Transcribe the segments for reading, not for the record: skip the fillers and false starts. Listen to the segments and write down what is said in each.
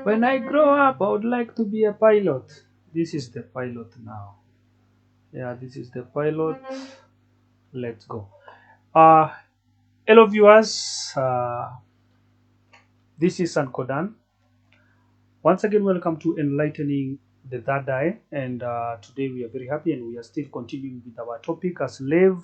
When I grow up, I would like to be a pilot. This is the pilot now. Yeah, this is the pilot. Let's go. Uh, Hello viewers. This is Sankodan. Once again, welcome to Enlightening the Third Eye. And today we are very happy and we are still continuing with our topic, a slave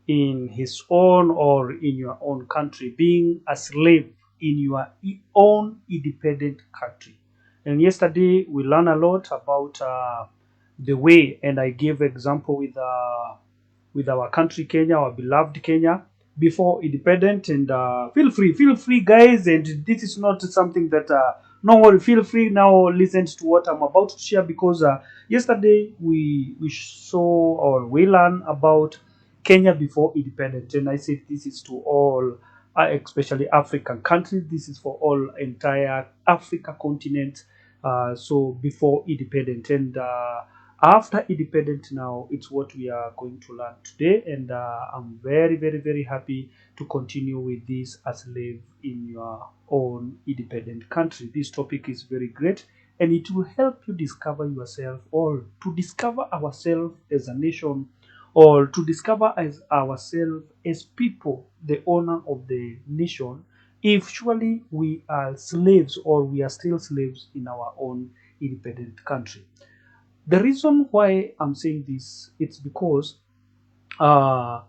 in his own or in your own country, being a slave in your own independent country. And yesterday we learned a lot about the way, and I gave example with our country Kenya, our beloved Kenya, before independent. And feel free, guys. And this is not something that no worry. Feel free now. Listen to what I'm about to share because yesterday we saw or we learned about Kenya before independent, and I said this is to all, especially African countries. This is for all entire Africa continent. So before independent and after independent, now it's what we are going to learn today, and I'm very happy to continue with this as slave in your own independent country. This topic is very great, and it will help you discover yourself or to discover ourselves as a nation or to discover as ourselves as people, the owner of the nation, if surely we are slaves or we are still slaves in our own independent country. The reason why I'm saying this, it's because, uh,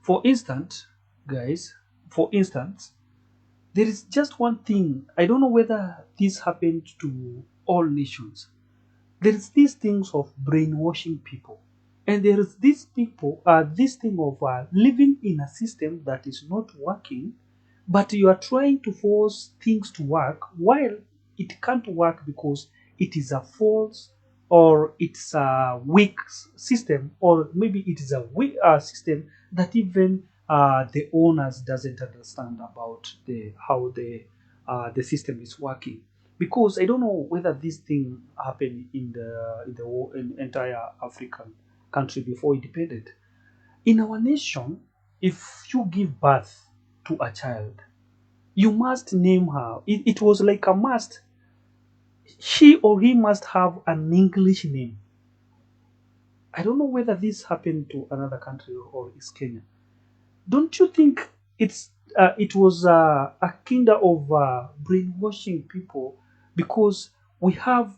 for instance, guys, for instance, there is just one thing. I don't know whether this happened to all nations. There is these things of brainwashing people, and there is this thing of living in a system that is not working, but you are trying to force things to work while it can't work because it is a false or it's a weak system, or maybe it is a weak system that even the owners doesn't understand about how the system is working. Because I don't know whether this thing happened in entire African country before independent. In our nation, if you give birth to a child, you must name her. It was like a must. She or he must have an English name. I don't know whether this happened to another country or is Kenya. Don't you think it was a kind of brainwashing people, because we have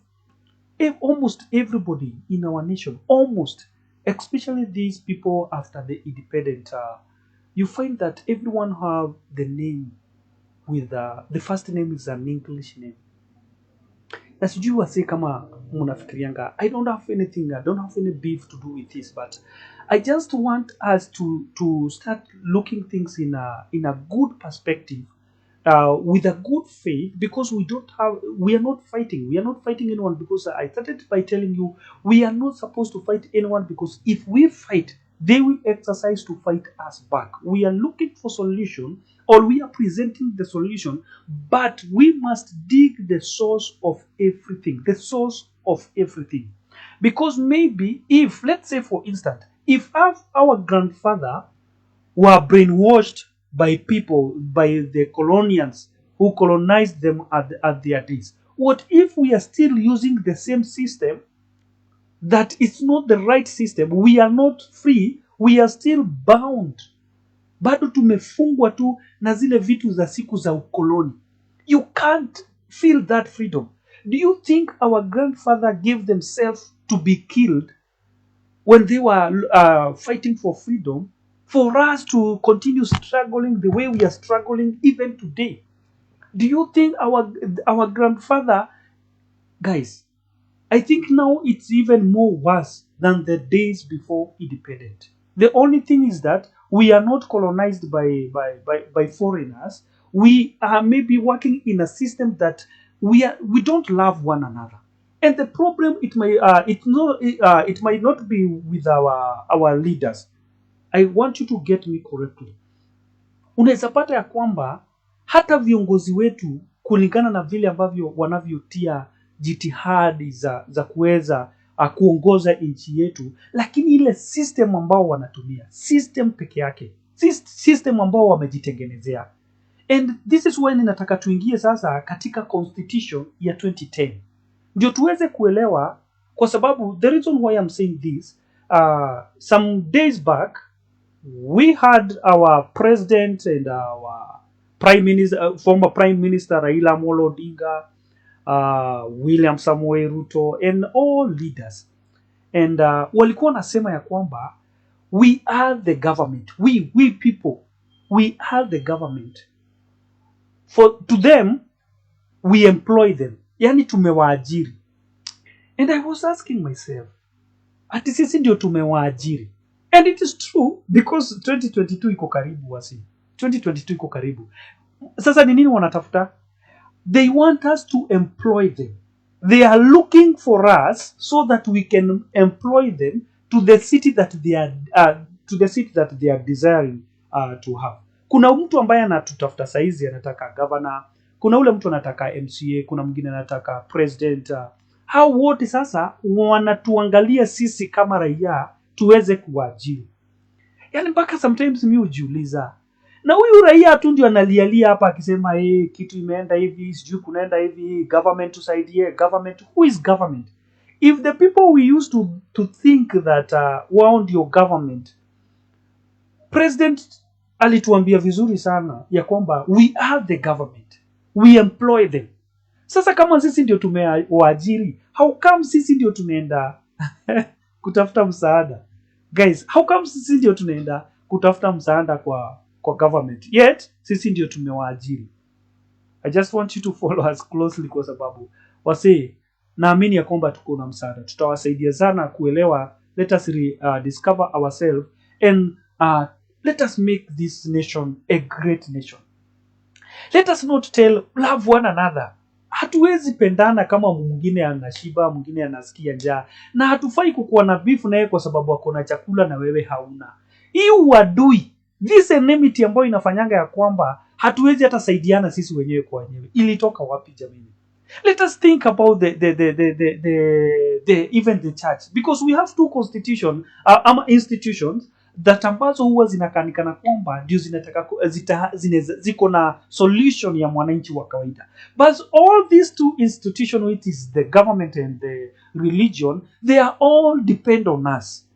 almost everybody in our nation, almost, especially these people after the independent, you find that everyone have the name with the first name is an English name. Na sijui wase kama mnafikirianga, I don't have any beef to do with this, but I just want us to start looking things in a good perspective, with a good faith, because we are not fighting anyone, because I started by telling you we are not supposed to fight anyone, because if we fight, they will exercise to fight us back. We are looking for solution, or we are presenting the solution, but we must dig the source of everything, because maybe, if, let's say for instance, if our grandfather were brainwashed by people, by the colonials who colonized them at their days, what if we are still using the same system that is not the right system? We are not free, we are still bound, bado tumefungwa tu na zile vitu za siku za ukoloni. You can't feel that freedom. Do you think our grandfather gave themselves to be killed when they were fighting for freedom, for us to continue struggling the way we are struggling even today? Do you think our grandfather, guys, I think now it's even more worse than the days before independent. The only thing is that we are not colonized by foreigners. We are maybe working in a system that we don't love one another. And the problem, it might not be with our leaders. I want you to get me correctly. Unaweza pata ya kwamba hata viongozi wetu, kulingana na vile ambavyo wanavyotia jitihadi za kuweza kuongoza nchi yetu, lakini ile system ambao wanatumia, system peke yake, system ambao wamejitengenezea, And this is when nataka tuingie sasa katika constitution ya 2010 ndio tuweze kuelewa, kwa sababu the reason why I'm saying this, some days back we had our president and our prime minister, former prime minister Raila Amolo Odinga, William Samoei Ruto and all leaders, and walikuwa nasema ya kwamba we are the government, we people, we are the government. To them we employ them, yani tumewaajiri. And I was asking myself, ati sisi ndio tumewaajiri? And it is true, because 2022 iko karibu wasi. 2022 iko karibu. Sasa ni nini wanatafuta? They want us to employ them. They are looking for us so that we can employ them to the city that they are desiring to have. Kuna mtu ambaye anatutafuta saizi anataka governor, kuna ule mtu anataka MCA, kuna mwingine anataka president. Hao wote sasa wanatuangalia sisi kama raia tuweze kuajiri. Yani mpaka sometimes mimi hujiuliza, na huyu raia tu ndio analialia hapa akisema kitu imeenda hivi, sijui kunaenda hivi, government tusaidie, government. Who is government? If the people we used to think that wao ndio government, president alituambia vizuri sana ya kwamba we are the government, we employ them. Sasa kama sisi ndio tumewaajiri, how come sisi ndio tunaenda kutafuta msaada? Guys, how come sisi ndio tunaenda kutafuta msaada kwa government, yet sisi ndio tumewaajiri? I just want you to follow us closely, kwa sababu wase naamini ya kwamba tuko na msaada, tutawasaidia sana kuelewa. Let us discover ourselves and let us make this nation a great nation. Let us not love one another. Hatuwezi pendana kama mwingine anashiba, mwingine anasikia njaa, na hatufai kukuwa na beef naye kwa sababu akona chakula na wewe hauna. Hii uadui, this enmity ambayo inafanyanga ya kwamba hatuwezi hata saidiana sisi wenyewe kwa wenyewe, ilitoka wapi jamani? Let us think about even the church, because we have two institutions that ambazo huwa zinakanikana kwamba ndio zinataka ziko na solution ya mwananchi wa kawaida. But all these two institutions, which is the government and the religion, they are all depend on us.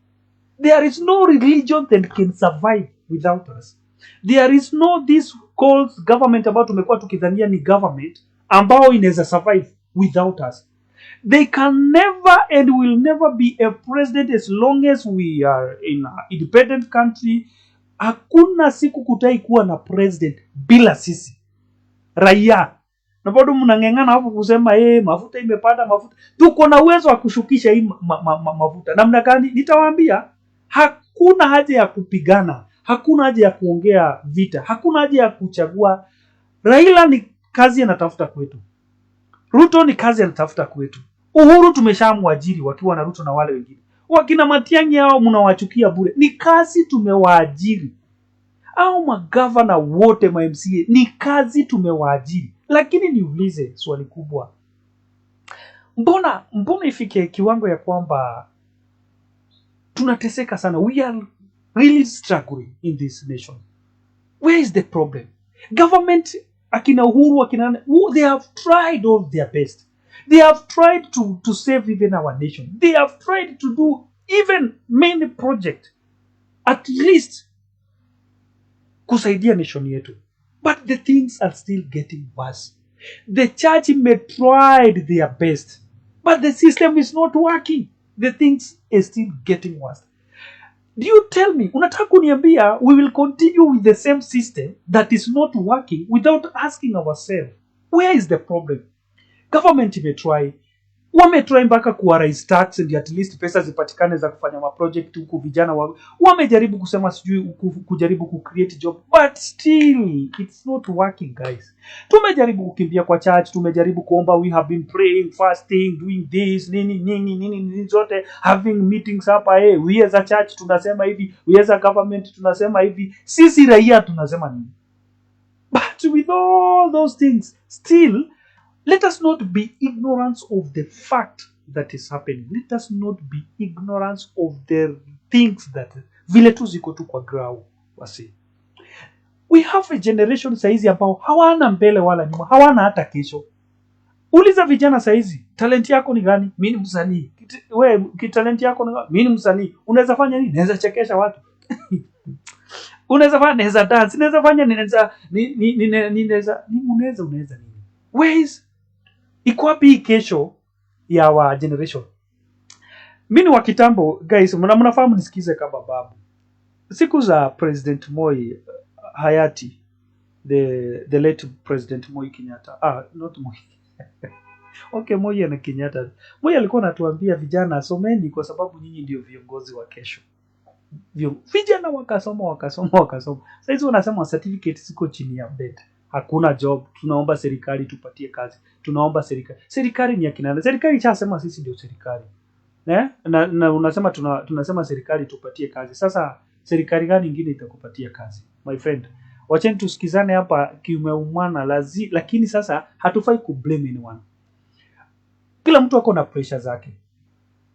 There is no religion that can survive without us. There is no this called government ambao tumekuwa tukidhania ni government ambao inaweza survive without us. They can never and will never be a president as long as we are in an independent country. Hakuna siku kutai kuwa na president bila sisi raia. Na bado mnang'eng'ana hapo kusema mafuta imepanda, mafuta. Tuko na uwezo wa kushukisha hii mafuta. Namna gani? Nitawaambia, hakuna haja ya kupigana, hakuna haja ya kuongea vita, hakuna haja ya kuchagua. Raila ni kazi anatafuta kwetu, Ruto ni kazi anatafuta kwetu, Uhuru tumeshamwajiri wakiwa na Ruto na wale wengine. Wakina Matiang'i hao mnawachukia bure, ni kazi tumewaajiri. Au magavana wote, ma MCA, ni kazi tumewaajiri. Lakini niulize swali kubwa, mbona ifike kiwango ya kwamba tunateseka sana? We are really struggling in this nation. Where is the problem? Government, akina Uhuru, they have tried all their best. They have tried to save even our nation. They have tried to do even many projects, at least kusaidia nation yetu. But the things are still getting worse. The church may tried their best, but the system is not working. The things are still getting worse. Do you tell me, unataka kuniambia we will continue with the same system that is not working without asking ourselves, where is the problem? Government wametry mpaka kuaraise tax and at least pesa zipatikane za kufanya maproject huku, vijana wamejaribu kusema sijui kujaribu kucreate job, but still it's not working guys. Tumejaribu kukimbia kwa church, tumejaribu kuomba, we have been praying, fasting, doing this, nini zote, having meetings hapa, we as a church tunasema hivi, we as a government tunasema hivi, sisi raia tunasema nini? But with all those things, still let us not be ignorant of the fact that is happening. Let us not be ignorant of the things that vile tu ziko tu kwa ground wasi. We have a generation saizi ambao hawana mbele wala nyuma, hawana hata kesho. Uliza vijana saizi, talent yako ni gani? Mimi ni msanii. Wewe talent yako ni gani? Mimi ni msanii. Unaweza fanya nini? Naweza chekesha watu. Unaweza fanya, naweza dance, naweza fanya, unaweza nini? Ways iko wapi kesho ya wa generation? Mimi wa kitambo guys, mnafahamu nisikize kama babu. Siku za President Moi hayati, the late President Moi Kenyatta. Not Moi. Okay, Moi na Kenyatta. Moi alikuwa anatuambia vijana someni kwa sababu nyinyi ndio viongozi wa kesho. Vijana wakasoma. Sasa hizo wanasema certificate ziko chini ya bed. Hakuna job, tunaomba serikali tupatie kazi. Tunaomba serikali. Serikali ni ya kina. Serikali ichasema sisi ndio serikali. Na unasema tunasema serikali tupatie kazi. Sasa serikali gani nyingine itakupatia kazi? My friend, wacheni tusikizane hapa kiumeumana lakini sasa hatufai kublame anyone. Kila mtu ako na pressure zake.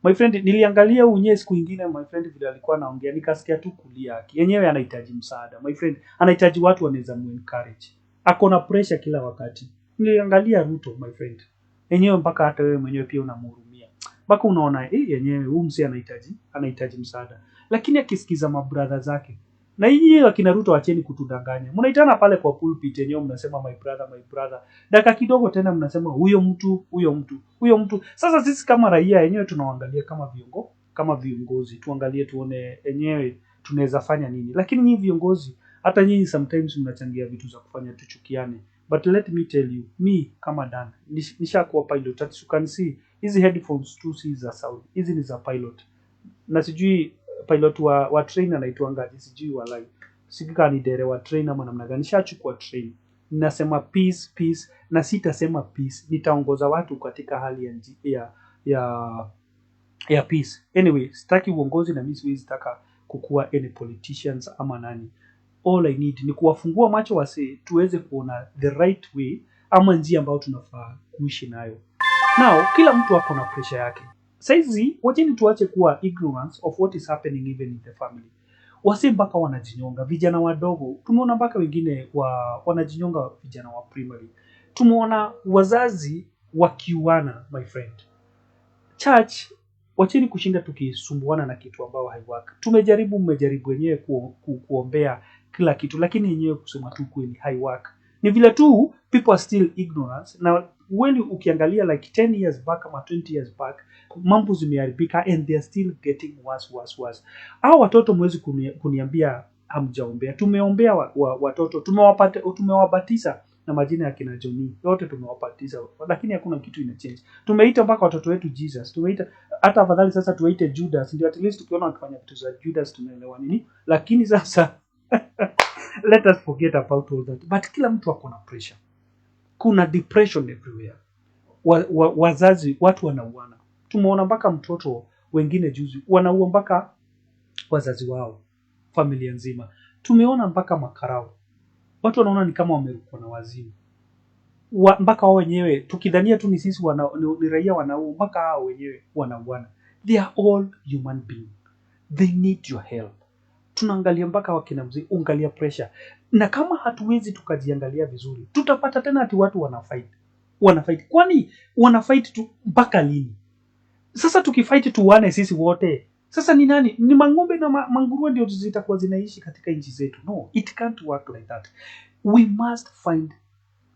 My friend, niliangalia unye siku nyingine my friend vile alikuwa anaongea nikasikia tu kulia yake. Yenyewe anahitaji msaada. My friend, anahitaji watu wanaweza encourage. Ako na pressure kila wakati. Niliangalia Ruto my friend. Yenyewe mpaka hata wewe mwenyewe pia unamhurumia. Mpaka unaona yenyewe huyu msi anahitaji msaada. Lakini akisikiza mabrother zake. Na yeye akina Ruto acheni kutudanganya. Mnaitana pale kwa pulpit yenyewe mnasema my brother. Dakika kidogo tena mnasema huyo mtu. Sasa sisi kama raia yenyewe tunaangalia kama viongozi. Tuangalie tuone yenyewe tunaweza fanya nini. Lakini nyinyi viongozi hata nyinyi sometimes mnachangia vitu za kufanya tuchukiane. But let me tell you, me kama Dan, nishakuwa pilot. As you can see, hizi headphones tu si za sound. Hizi ni za pilot. Na sijui pilot wa train anaitwangaje, sijui walai. Sikika ni dere wa train ama namna gani. Nishachukua train. Ninasema peace na sitasema peace. Nitaongoza watu katika hali ya peace. Anyway, sitaki uongozi na mimi siwezi taka kukua any politicians ama nani. All I need ni kuwafungua macho wase tuweze kuona the right way ama njia ambayo tunafaa kuishi nayo. Now, kila mtu ako na pressure yake. Saizi, wacheni tuache kuwa ignorance of what is happening even in the family. Wase mpaka wanajinyonga, vijana wadogo. Tumeona mpaka wengine wanajinyonga vijana wa primary. Tumeona wazazi wakiuana, my friend. Church, wacheni kushinda tukisumbuana na kitu ambao haiwork. Mmejaribu wenyewe kuombea kila kitu, lakini yenyewe kusema tu kweli haiwork. Ni vile tu people are still ignorant. Na when ukiangalia like 10 years back ama 20 years back, mambo zimeharibika and they are still getting worse. Hao watoto mwezi kuniambia hamjaombea. Tumeombea watoto, tumewabatiza na majina ya kina Johnny. Yote tumewabatiza, lakini hakuna kitu ina change. Tumeita mpaka watoto wetu Jesus. Tumeita hata afadhali sasa tuwaite Judas. Ndio at least tukiona wakifanya vitu za Judas tunaelewa nini. Lakini sasa let us forget about all that. But kila mtu ako na pressure. Kuna depression everywhere. Wazazi, watu wanauana. Tumeona mpaka mtoto wengine juzi wanaua mpaka wazazi wao, familia nzima. Tumeona mpaka makarao. Watu wanaona ni kama wamerukwa na wazimu. Mpaka wao wenyewe tukidhania tu ni sisi ni raia wanauo, mpaka hao wenyewe wanauana. They are all human beings. They need your help. Tunaangalia mpaka wakina mzee, ungalia pressure. Na kama hatuwezi tukajiangalia vizuri, tutapata tena ati watu wanafight. Kwani wanafight tu mpaka lini? Sasa tukifight tuwane sisi wote. Sasa ni nani? Ni mang'ombe na manguruwe ndio zitakuwa zinaishi katika nchi zetu. No, it can't work like that. We must find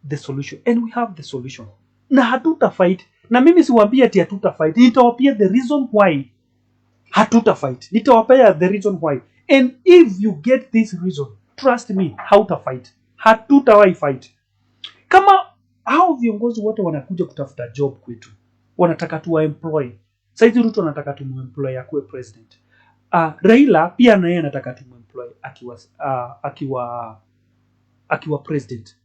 the solution and we have the solution. Na hatutafight. Na mimi siwaambia ati hatutafight. Nitawapia the reason why hatutafight. Nitawapia the reason why. And if you get this reason, trust me, hautafight. Hatutawahi fight. Kama hao viongozi wote wanakuja kutafuta job kwetu, wanataka tuwa employ. Saizi Ruto anataka tumuemploy akuwe president. Raila pia na yeye anataka tumuemploy akiwa president.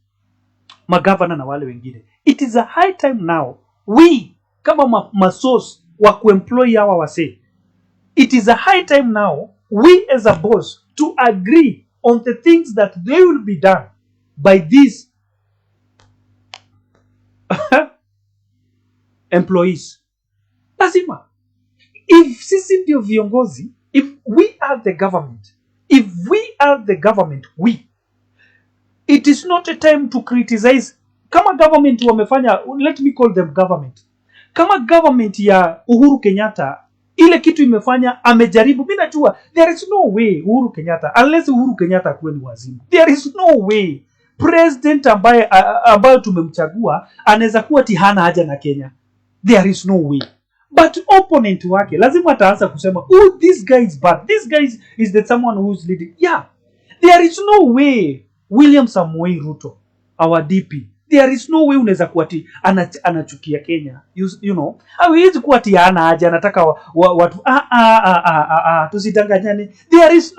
Magavana na wale wengine. It is a high time now we kama masource wa kuemploy hawa wase. It is a high time now we as a boss to agree on the things that they will be done by these employees. Lazima. If sisi ndio viongozi, if we are the government, It is not a time to criticize. Kama government wamefanya, let me call them government. Kama government ya Uhuru Kenyatta ile kitu imefanya, amejaribu, mimi najua there is no way Uhuru Kenyatta, unless Uhuru Kenyatta kuwe ni wazimu, there is no way president ambaye tumemchagua anaweza kuwa tihana haja na Kenya. There is no way. But opponent wake lazima ataanza kusema, oh, this guy is bad, this guy is the someone who is leading. Yeah, there is no way William Samoei Ruto, our DP, there is no way unaweza kuwa anachukia Kenya. You know, hawezi kuwa hana haja, anataka watu tusidanganyane. There is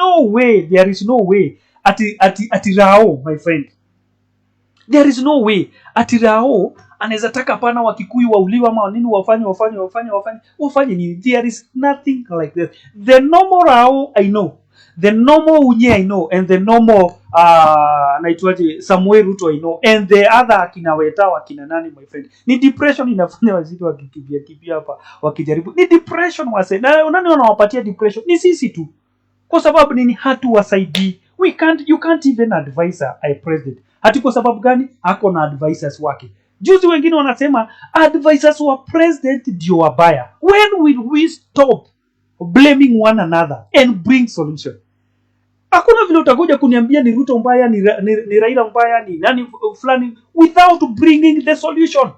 no way ati Rao, my friend, there is no way ati Rao anaweza taka pana wa Kikuyu wauliwa ama nini, wafanye nini. There is nothing like that. The normal Rao I know, the normal Unye I know, and the normal naitwaje Samuel Ruto I know, and the other akina Weta akina nani, my friend, ni depression inafanya wazito wakikimbia hapa wakijaribu. Ni depression wase, na nani wanawapatia depression? Ni sisi tu. Kwa sababu nini? Hatuwasaidii. You can't even advise a president. Hati kwa sababu gani? Hako na advisors wake. Juzi wengine wanasema advisors wa president ndio wabaya. When will we stop blaming one another and bring solution? Hakuna vile utakuja kuniambia ni Ruto mbaya, ni Raila mbaya, ni nani fulani, without bringing the solution.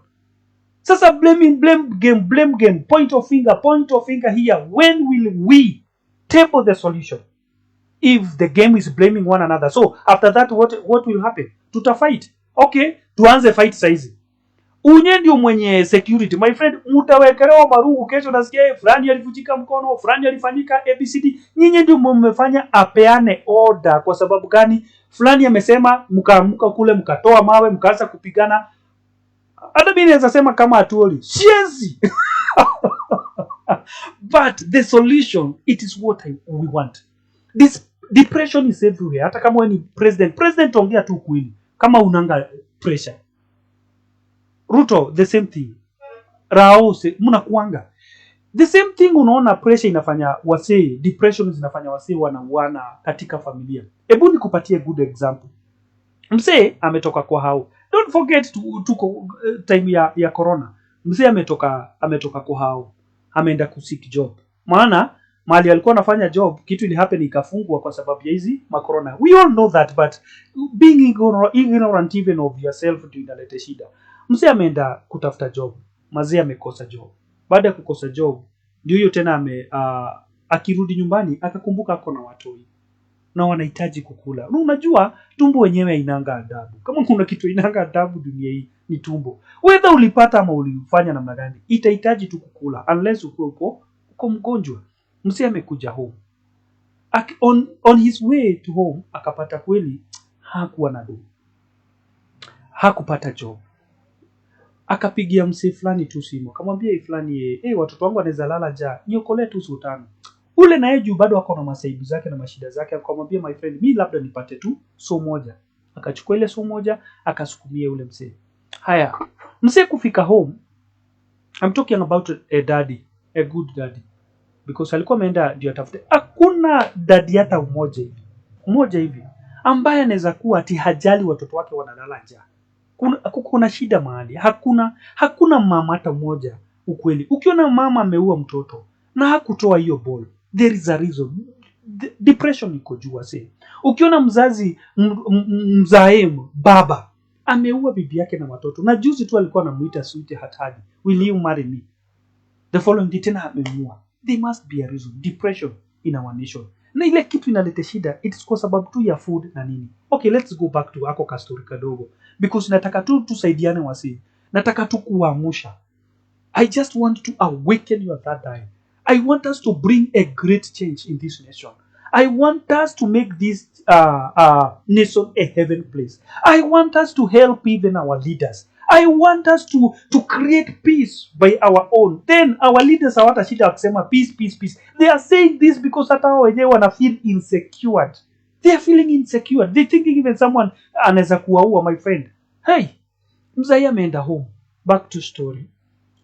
Sasa blame game, point of finger here. When will we table the solution? If the game is blaming one another. So after that, what will happen? Tutafight. Okay, tuanze fight saizi. Unye ndio mwenye security, my friend, mutawekelewa marugu kesho nasikia fulani alivunjika mkono, fulani alifanyika ABCD. Nyinyi ndio mmefanya apeane order. Kwa sababu gani? Fulani amesema, mkaamka kule mkatoa mawe mkaanza kupigana. Hata mimi naweza sema kama atuoli siezi. But the solution, it is what we want. This depression is everywhere. Hata kama wewe ni president ongea tu kweli. Kama unanga pressure. Ruto, the same thing. Rao, mnakuanga. The same thing, unaona pressure inafanya wase, depression zinafanya wase wanauana katika familia. Hebu nikupatie good example. Mzee ametoka kwa hao. Don't forget tuko time ya corona. Mzee ametoka kwa hao. Ameenda kusik job. Maana mali alikuwa anafanya job, kitu ili happen ikafungwa kwa sababu ya hizi corona. We all know that, but being ignorant even of yourself ndio inaleta shida. Mzee ameenda kutafuta job. Mazee amekosa job. Baada ya kukosa job, ndio hiyo tena akirudi nyumbani akakumbuka ako na watoi na wanahitaji kukula. Unajua tumbo wenyewe inanga adabu. Kama kuna kitu inanga adabu dunia hii ni tumbo. Whether ulipata ama ulifanya namna gani, itahitaji tu kukula unless uko mgonjwa. Mzee amekuja home. On his way to home akapata kweli hakuwa na do. Hakupata job. Akapigia mzee fulani tu simu. Akamwambia fulani, watoto wangu wanaweza lala njaa, niokolee tu sultani. Ule naye juu bado ako na masaibu zake na mashida zake, akamwambia my friend, mimi labda nipate tu so moja. Akachukua ile so moja akasukumia ule mzee. Haya, mzee kufika home, I'm talking about a daddy, a good daddy, because alikuwa ameenda ndio atafute. Hakuna daddy hata mmoja hivi ambaye anaweza kuwa ati hajali watoto wake wanalala njaa. Kuna shida mahali. Hakuna mama hata mmoja ukweli. Ukiona mama ameua mtoto na hakutoa hiyo ball, there is a reason. Depression iko juu wase. Ukiona mzazi mzaemu baba ameua bibi yake na watoto, na juzi tu alikuwa anamuita sweetheart hadi, will you marry me? The following day tena amemuua. There must be a reason. Depression in our nation. Na ile kitu inaleta shida, it is kwa sababu tu ya food na nini. Okay, let's go back to ako ka story kadogo, because nataka tu tusaidiane wasi. Nataka tu kuamsha. I just want to awaken you at that time. I want us to bring a great change in this nation. I want us to make this nation a heaven place. I want us to help even our leaders. I want us to create peace by our own. Then our leaders hawatashida kusema peace. They are saying this because hata wao wenyewe wana feel insecure. They are feeling insecure. They thinking even someone anaweza kuwaua, my friend. Hey, mzee ameenda home. Back to story.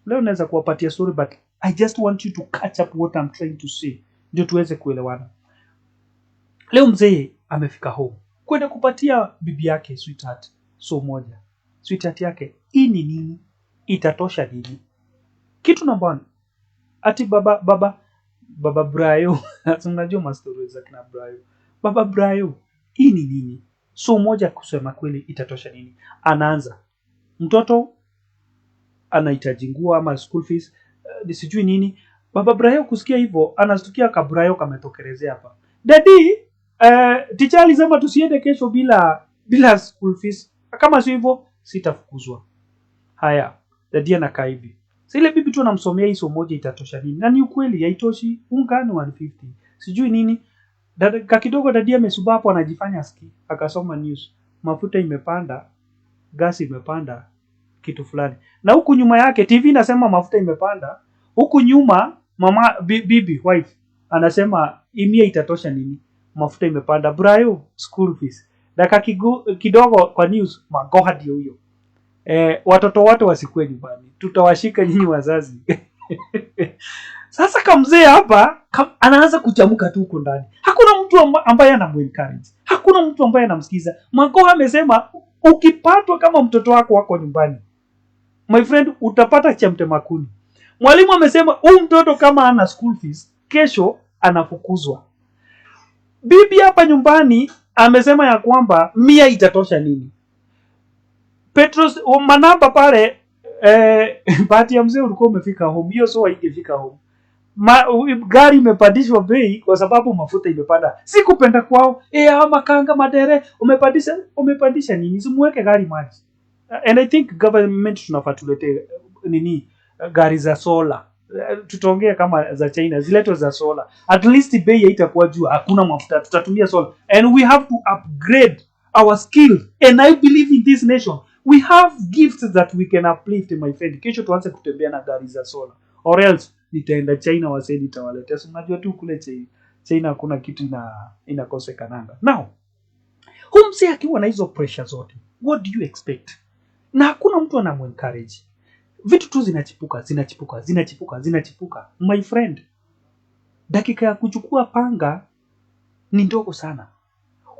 Leo naweza kuwapatia story, but I just want you to catch up what I'm trying to say, ndio tuweze kuelewana. Leo mzee amefika home. kwenda kupatia bibi yake sweetheart so moja. Sweetheart yake, hii ni nini? Itatosha nini? Kitu namba 1, ati baba Brayo, unajua mastori za kina Brayo. Baba Brayo, hii ni nini? So moja kusema kweli itatosha nini? Anaanza, mtoto anahitaji nguo ama school fees, sijui nini. Baba Brayo kusikia hivyo, anastukia kabrayo kametokelezea hapa. Daddy, teacher alisema tusiende kesho bila school fees. Kama sio hivyo, sitafukuzwa. Haya, daddy anakaa hivi. Sile bibi tu anamsomea hizo moja itatosha nini? Na ni ukweli haitoshi, unga ni 150. Sijui nini. Dada kidogo daddy amesuba hapo anajifanya ski. Akasoma news. Mafuta imepanda, gasi imepanda, kitu fulani. Na huku nyuma yake TV inasema mafuta imepanda. Huku nyuma mama bibi wife anasema imia itatosha nini? Mafuta imepanda. Brayo school fees. Daka kidogo kwa news magoha ndio huyo. Watoto wote wasikwe nyumbani. Tutawashika nyinyi wazazi. Sasa kamzee hapa anaanza kuchamuka tu huko ndani. Hakuna mtu ambaye anamuencourage. Hakuna mtu ambaye anamsikiza. Magoha amesema ukipatwa kama mtoto wako nyumbani, my friend, utapata cha mtemakuni. Mwalimu amesema huyu mtoto kama ana school fees, kesho anafukuzwa. Bibi hapa nyumbani amesema ya kwamba 100 itatosha nini? Petros manamba pale bahati ya mzee ulikuwa umefika home. Hiyo so haingefika home. Gari imepandishwa bei kwa sababu mafuta imepanda. Sikupenda kwao. Makanga madere umepandisha nini? Simuweke gari maji. And I think government tunafaa tulete nini gari za solar. Tutaongea kama za China ziletwe za solar. At least bei haitakuwa juu, hakuna mafuta, tutatumia solar. And we have to upgrade our skill. And I believe in this nation we have gifts that we can uplift, my friend. Kesho tuanze kutembea na gari za solar. Or else nitaenda China waseni nitawaletea. So unajua tu kule China hakuna kitu inakosekananga. Now, humse akiwa na hizo pressure zote, what do you expect? Na hakuna mtu anamuencourage. Vitu tu zinachipuka. My friend, dakika ya kuchukua panga ni ndogo sana.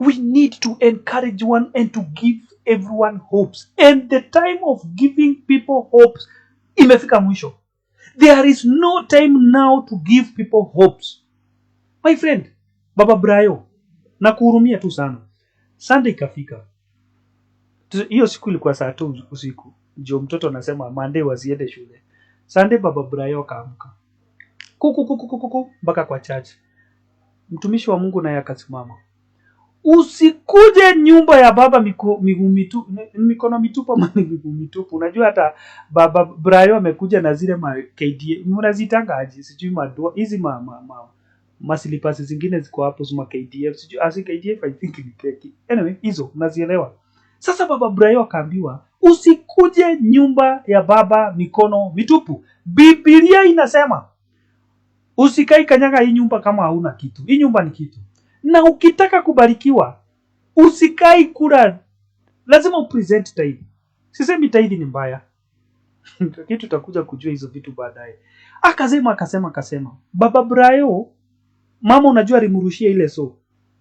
We need to encourage one and to give everyone hopes. And the time of giving people hopes imefika mwisho. There is no time now to give people hopes. My friend, Baba Brayo, nakuhurumia tu sana. Sunday ikafika. Hiyo siku ilikuwa saa 2 usiku. Ndio mtoto anasema Monday wasiende shule. Sunday Baba Brayo kaamka. Kuku mpaka kwa church. Mtumishi wa Mungu naye akasimama. Usikuje nyumba ya baba mikono mitupu ama miguu mitupu. Unajua hata Baba Brayo amekuja na zile ma KDA. Mnazitanga aje? Sijui madoa hizi masilipasi zingine ziko hapo zuma KDF. Sijui KDF I think ni keki. Anyway, hizo mnazielewa. Sasa Baba Brayo akaambiwa usikuje nyumba ya baba mikono mitupu. Biblia inasema usikai kanyaga hii nyumba kama hauna kitu. Hii nyumba ni kitu. Na ukitaka kubarikiwa, usikai kula, lazima upresent tithe. Sisemi tithe ni mbaya. Kitu tutakuja kujua hizo vitu baadaye. Akasema. Baba Brayo, mama unajua alimurushia ile so.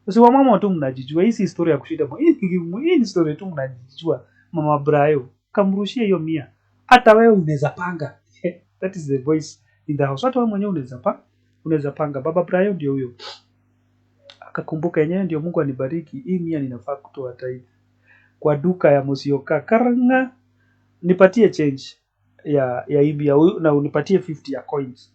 Sio mama tu mnajijua, hii si story ya kushinda. Hii ni story tu mnajijua. Mama Brayo kamrushia hiyo 100. Hata wewe unaweza panga. That is the voice in the house. Hata wewe mwenyewe unaweza panga. Baba Brayo ndio huyo. Akakumbuka yenyewe ndio Mungu anibariki. Hii 100 ninafaa kutoa tithe. Kwa duka ya Musioka karanga nipatie change ya hivi na unipatie 50 ya coins.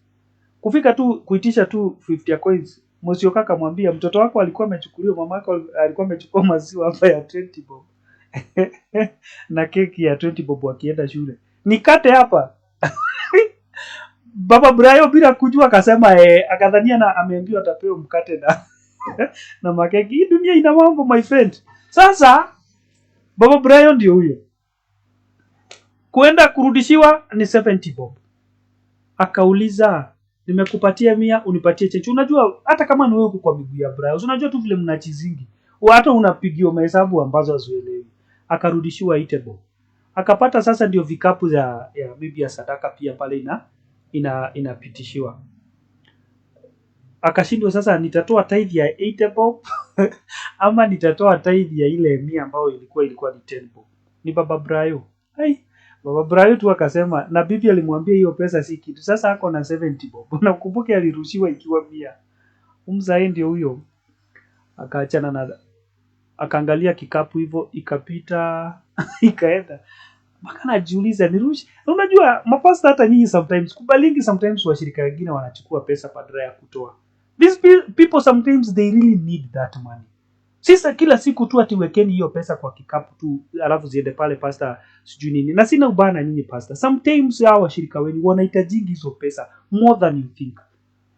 Kufika tu kuitisha tu 50 ya coins, Musioka akamwambia mtoto wako alikuwa amechukuliwa, mama yako alikuwa amechukua maziwa hapa ya 20 bob. Na keki ya 20 bob akienda shule. Nikate hapa. Baba Brayo bila kujua akasema akadhania na ameambiwa atapewa mkate na makeki. Hii dunia ina mambo, my friend. Sasa Baba Brayo ndio huyo. Kuenda kurudishiwa ni 70 bob. Akauliza, nimekupatia 100 unipatie cheche. Unajua hata kama ni wewe kwa miguu ya Brayo, unajua tu vile mnachizingi. Hata unapigiwa mahesabu ambazo hazielewi. Akarudishiwa 80 bob. Akapata sasa ndio vikapu ya bibi ya sadaka pia pale inapitishiwa. akashindwa sasa, nitatoa tithe ya 8 bob ama nitatoa tithe ya ile 100 ambayo ilikuwa ni 10 bob. Ni Baba Brayo. Baba Brayo tu akasema, na bibi alimwambia hiyo pesa si kitu. Sasa ako na 70 bob. Na ukumbuke alirushiwa ikiwa 100. Umzae ndio huyo. Akaachana na, akaangalia kikapu hivyo, ikapita ikaenda. Mpaka najiuliza nirushi. Unajua mapasta hata nyinyi sometimes kubalingi, sometimes washirika wengine wanachukua pesa badala ya kutoa. These people sometimes they really need that money. Sisa kila siku tu atiwekeni hiyo pesa kwa kikapu tu alafu ziende pale pasta sijui nini. Na sina ubana nyinyi pasta. Sometimes hao washirika wenu wanahitaji hizo pesa more than you think.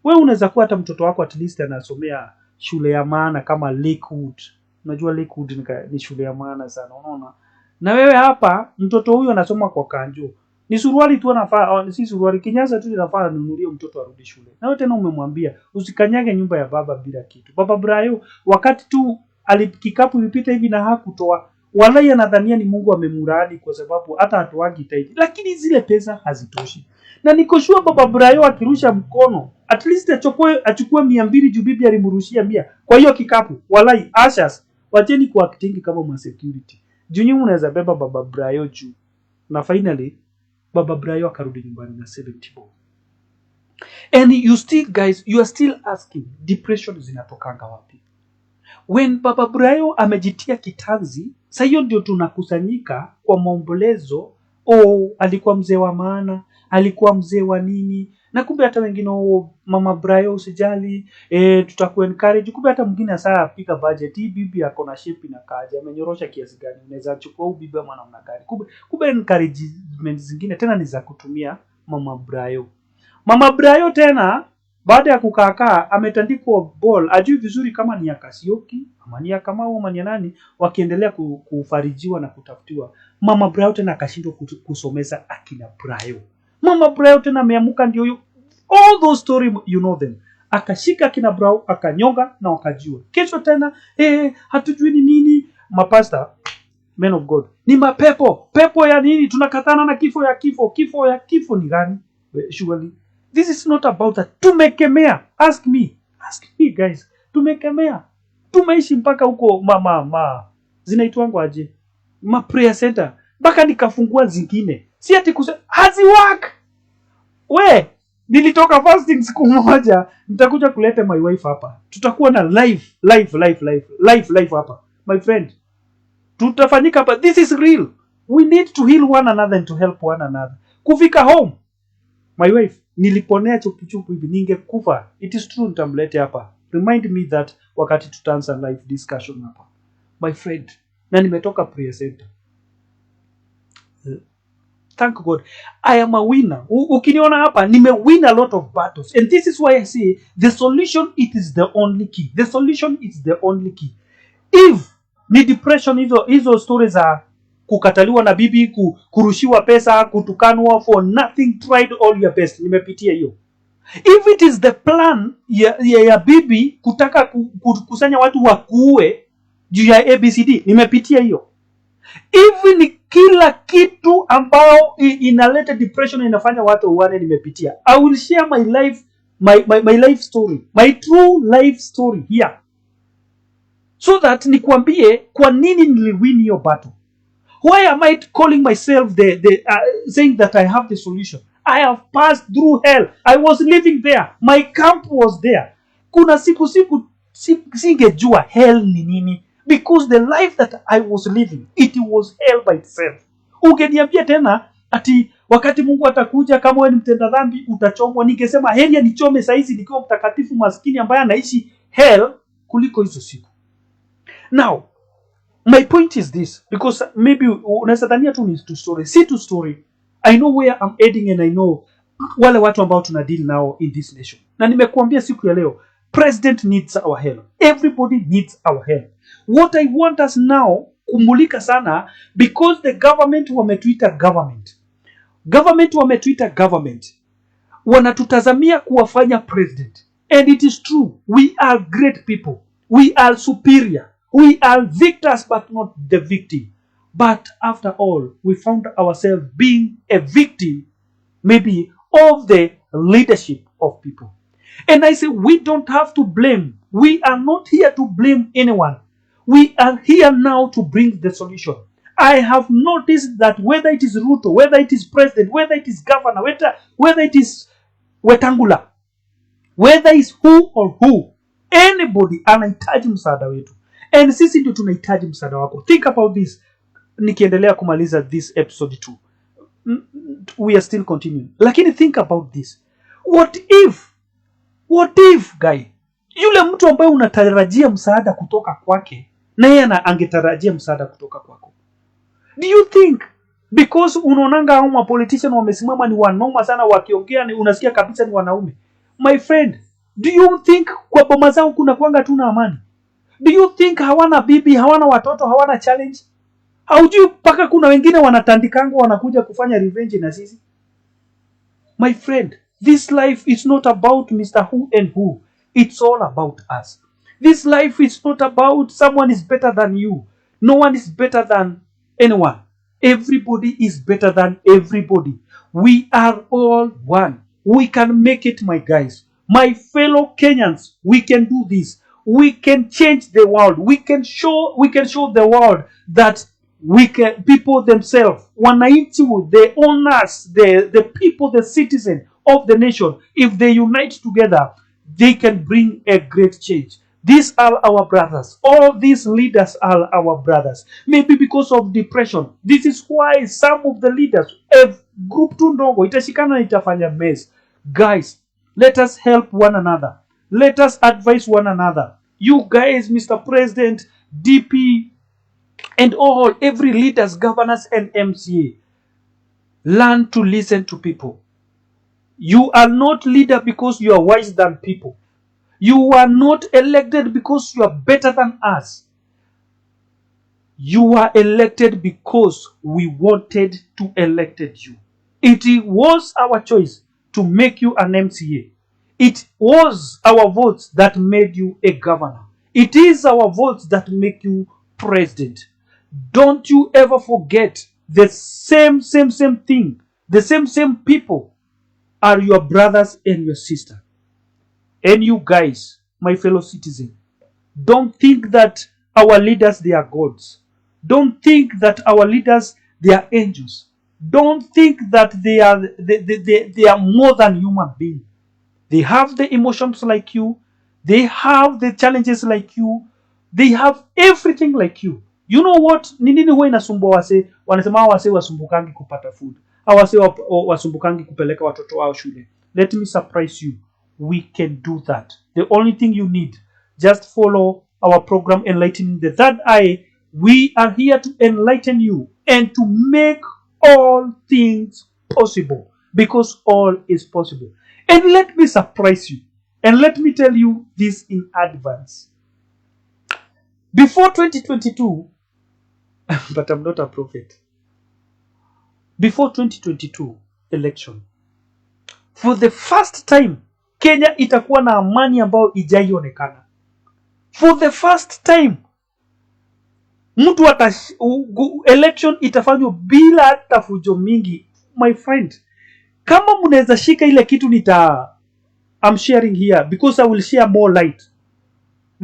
Wewe unaweza kuwa hata mtoto wako at least anasomea shule ya maana kama Lakewood. Unajua Lakewood ni shule ya maana sana, unaona? Na wewe hapa mtoto huyo anasoma kwa kanjo. Ni suruali tu anafaa, si suruali, kinyasa tu inafaa anunulie mtoto arudi shule. Na wewe tena umemwambia usikanyage nyumba ya baba bila kitu. Baba Brayo wakati tu alikikapu ilipita hivi na hakutoa, walai anadhania ni Mungu amemuradi kwa sababu hata hatoagi tithe. Lakini zile pesa hazitoshi. Na niko sure Baba Brayo akirusha mkono at least achukue 200 juu bibi alimrushia 100 kwa hiyo kikapu. Walai ashas, wacheni kwa acting kama ma security. Junyi unaweza beba Baba Brayo juu. Na finally Baba Brayo akarudi nyumbani na 70 bob. And you still guys, you are still asking depression zinatokanga wapi? When Baba Brayo amejitia kitanzi, sasa hiyo ndio tunakusanyika kwa maombolezo. Alikuwa mzee wa maana, alikuwa mzee wa nini? Na kumbe hata wengine Mama Brayo usijali, tutaku encourage. Kumbe hata mwingine sasa pika budget. Hii bibi yako na shape na kaja, amenyorosha kiasi gani? Unaweza chukua huyu bibi ama namna gani? Kumbe encouragement zingine tena ni za kutumia Mama Brayo. Mama Brayo tena baada ya kukaa ametandikwa ball, ajui vizuri kama ni ya Kasioki ama ni ya Kamau ama ni ya nani, wakiendelea kufarijiwa na kutafutiwa. Mama Brayo tena akashindwa kusomesa akina Brayo. Mama Brayo tena ameamuka ndio hiyo. All those story you know them. Akashika akina Brayo akanyonga na wakajua. Kesho tena hatujui ni nini. Mapasta, men of God, ni mapepo. Pepo ya nini? Tunakatana na kifo ya kifo. Kifo ya kifo ni gani? Surely this is not about that. Tumekemea. Ask me guys. Tumekemea. Tumeishi mpaka huko zinaitwangu aje? Prayer center. Mpaka nikafungua zingine. Si ati hazi work. Nilitoka fasting siku moja, nitakuja kuleta my wife hapa. Tutakuwa na live hapa. My friend. Tutafanyika hapa. This is real. We need to heal one another and to help one another. Kufika home. My wife, niliponea chupu hivi ningekufa. It is true, nitamlete hapa. Remind me that wakati tutaanza live discussion hapa. My friend, na nimetoka prayer center. Thank God, I am a winner. Ukiniona hapa, nimewin a lot of battles. And this is why I say, the solution, it is the only key. The solution is the only key. If ni depression, hizo stories are kukataliwa na bibi, kurushiwa pesa, kutukanwa for nothing, tried all your best. Nimepitia hiyo. If it is the plan ya bibi kutaka kusanya watu wakuue juu ya ABCD, nimepitia hiyo. Even kila kitu ambao inaleta depression inafanya watu uane, nimepitia. I will share my life, my life story, my true life story here, so that nikuambie kwa nini niliwin hiyo battle. Why am I calling myself saying that I have the solution? I have passed through hell. I was living there. My camp was there. Kuna siku singejua hell ni nini, because the life that I was living, it was hell by itself. Ungeniambia tena ati wakati Mungu atakuja kama wewe ni mtenda dhambi utachomwa, ningesema heri anichome saizi nikiwa mtakatifu maskini ambaye anaishi hell kuliko hizo siku. Now, my point is this, because maybe unaweza dhania tu ni to story. See to story. I know where I'm heading and I know wale watu ambao tuna deal now in this nation. Na nimekuambia siku ya leo, president needs our help. Everybody needs our help. What I want us now kumulika sana, because the government wametuita government. Wanatutazamia kuwafanya president. And it is true. We are great people. We are superior. We are victors but not the victim. But after all, we found ourselves being a victim maybe of the leadership of people. And I say, we don't have to blame. We are not here to blame anyone. We are here now to bring the solution. I have noticed that whether it is Ruto, whether it is president, whether it is governor, whether it is Wetangula, whether it's who or who, anybody anahitaji msaada wetu. And sisi ndio tunahitaji msaada wako. Think about this. Nikiendelea kumaliza this episode 2. We are still continuing. Lakini think about this. What if guy, yule mtu ambaye unatarajia msaada kutoka kwake na yeye angetarajia msaada kutoka kwako? Do you think because unaonanga hao politicians wamesimama ni wanoma sana, wakiongea ni unasikia kabisa ni wanaume? My friend, do you think kwa boma zao kuna kwanga tu na amani? Do you think hawana bibi, hawana watoto, hawana challenge? Haujui paka kuna wengine wanatandikanga wanakuja kufanya revenge na sisi? My friend, this life is not about Mr. Who and who. It's all about us. This life is not about someone is better than you. No one is better than anyone. Everybody is better than everybody. We are all one. We can make it, my guys. My fellow Kenyans, we can do this. We can change the world. We can show the world that we can, people themselves, wananchi, the owners, the people, the citizens of the nation, if they unite together, they can bring a great change. These are our brothers. All these leaders are our brothers. Maybe because of depression. This is why some of the leaders, group too ndogo, itashikana itafanya mess. Guys, let us help one another. Let us advise one another. You guys, Mr. President, DP, and all, every leaders, governors, and MCA, learn to listen to people. You are not leader because you are wise than people. You are not elected because you are better than us. You are elected because we wanted to elect you. It was our choice to make you an MCA. It was our votes that made you a governor. It is our votes that make you president. Don't you ever forget the same thing. The same people are your brothers and your sisters. And you guys, my fellow citizens, don't think that our leaders, they are gods. Don't think that our leaders, they are angels. Don't think that they are more than human beings. They have the emotions like you. They have the challenges like you. They have everything like you. You know what? Nini huwa inasumbua wase? Wanasema wase wasumbukangi kupata food. Wase wasumbukangi kupeleka watoto wao shule. Let me surprise you. We can do that. The only thing you need, just follow our program Enlightening the Third Eye. We are here to enlighten you and to make all things possible, because all is possible. And let me surprise you, and let me tell you this in advance. Before 2022, but I'm not a prophet. Before 2022 election, for the first time, Kenya itakuwa na amani ambayo ijaionekana. For the first time, election itafanywa bila hata fujo mingi. My friend, kama mnaweza shika ile kitu I'm sharing here, because I will share more light.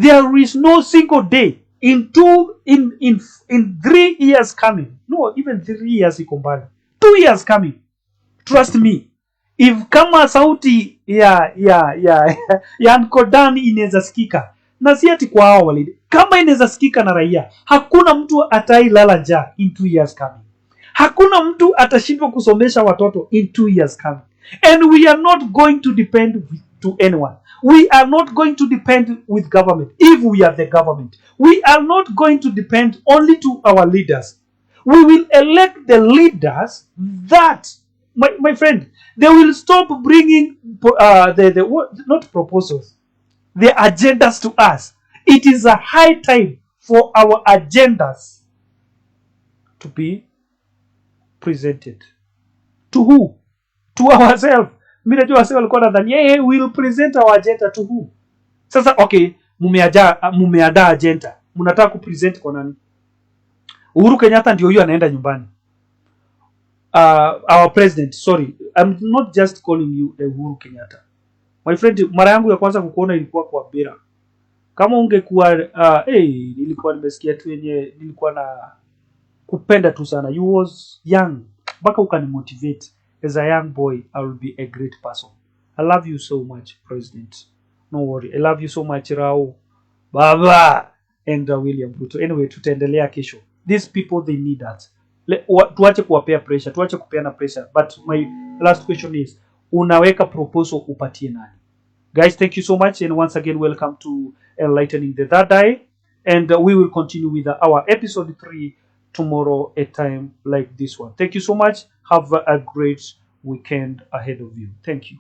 There is no single day in 3 years coming. No, even 3 years iko mbali. 2 years coming. Trust me. If kama sauti ya Nkodan inaweza sikika, na si ati kwa hao walide, kama inaweza sikika na raia, hakuna mtu atailala njaa in 2 years coming. Hakuna mtu atashindwa kusomesha watoto in 2 years coming. And we are not going to depend to anyone. We are not going to depend with government if we are the government. We are not going to depend only to our leaders. We will elect the leaders that, my friend, they will stop bringing not proposals, the agendas to us. It is a high time for our agendas to be presented. To who? To ourselves. Mimi najua wase walikuwa nadhani we will present our agenda to who? Sasa okay, mumeadaa agenda. Mnataka kupresent kwa nani? Uhuru Kenyatta ndio huyo anaenda nyumbani. Our president, sorry, I'm not just calling you the Uhuru Kenyatta. My friend, mara yangu ya kwanza kukuona ilikuwa kwa Bira. Kama ungekuwa nilikuwa nimesikia tu yenye nilikuwa na kupenda tu sana. You was young. Mpaka ukanimotivate. As a young boy, I will be a great person. I love you so much, President. No worry. I love you so much, Rao, Baba, and William Ruto. Anyway, tutaendelea kesho. These people, they need us. Tuache kuwapea pressure, tuache kupeana pressure. But my last question is, unaweka proposal upatie nani? Guys, thank you so much, and once again, welcome to Enlightening the Third Eye, and we will continue with our episode 3 tomorrow at time like this one. Thank you so much. Have a great weekend ahead of you. Thank you.